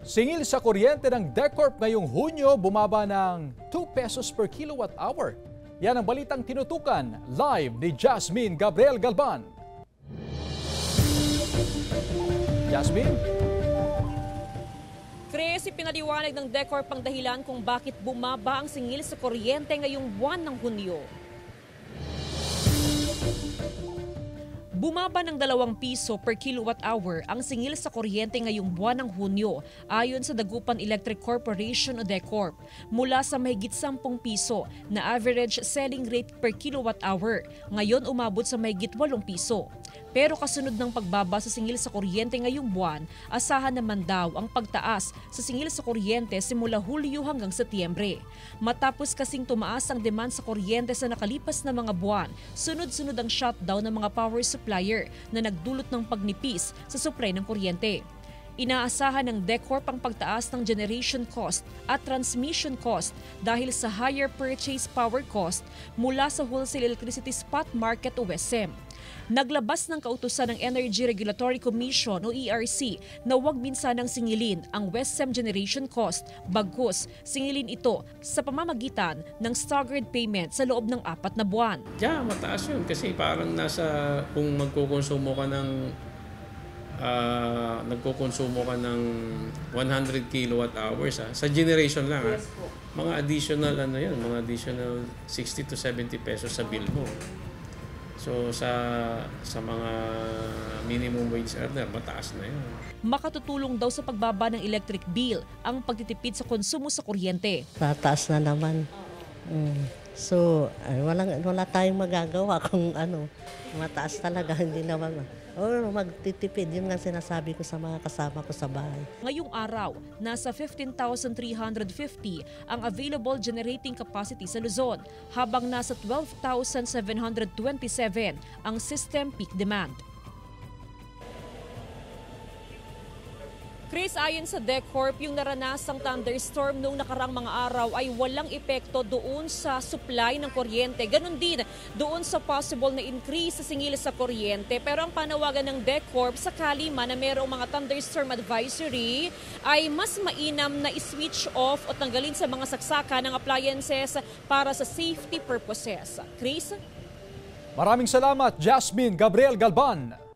Singil sa kuryente ng DECORP ngayong Hunyo bumaba ng 2 pesos per kilowatt hour. Yan ang balitang tinutukan live ni Jasmine Gabriel Galban. Jasmine? Chris, ipinaliwanag ng DECORP ang dahilan kung bakit bumaba ang singil sa kuryente ngayong buwan ng Hunyo. Bumaba ng 2 piso per kilowatt hour ang singil sa kuryente ngayong buwan ng Hunyo ayon sa Dagupan Electric Corporation o DECORP mula sa mahigit 10 piso na average selling rate per kilowatt hour. Ngayon umabot sa mahigit 8 piso. Pero kasunod ng pagbaba sa singil sa kuryente ngayong buwan, asahan naman daw ang pagtaas sa singil sa kuryente simula Hulyo hanggang Setyembre. Matapos kasing tumaas ang demand sa kuryente sa nakalipas na mga buwan, sunod-sunod ang shutdown ng mga power supplier na nagdulot ng pagnipis sa supply ng kuryente. Inaasahan ng DECORP ang pagtaas ng generation cost at transmission cost dahil sa higher purchase power cost mula sa Wholesale Electricity Spot Market o WESM. Naglabas ng kautusan ng Energy Regulatory Commission o ERC na huwag minsanang singilin ang WESM generation cost, bagkus singilin ito sa pamamagitan ng staggered payment sa loob ng 4 na buwan. Yeah, mataas yun kasi parang nasa kung magkukonsumo ka ng 100 kilowatt hours sa generation lang. Yes, mga additional mga additional 60 to 70 pesos sa bill mo. So sa mga minimum wage earner, mataas na yun. Makatutulong daw sa pagbaba ng electric bill ang pagtitipid sa konsumo sa kuryente. Tataas na naman. So, wala tayong magagawa kung mataas talaga, hindi naman. Magtitipid, yun nga sinasabi ko sa mga kasama ko sa bahay. Ngayong araw, nasa 15,350 ang available generating capacity sa Luzon, habang nasa 12,727 ang system peak demand. Chris, ayon sa DECORP, yung naranasang thunderstorm noong nakarang mga araw ay walang epekto doon sa supply ng kuryente. Ganon din doon sa possible na increase sa singil sa kuryente. Pero ang panawagan ng DECORP, sakali man na mayroong mga thunderstorm advisory, ay mas mainam na i-switch off o tanggalin sa mga saksaka ng appliances para sa safety purposes. Chris? Maraming salamat, Jasmine Gabriel Galban.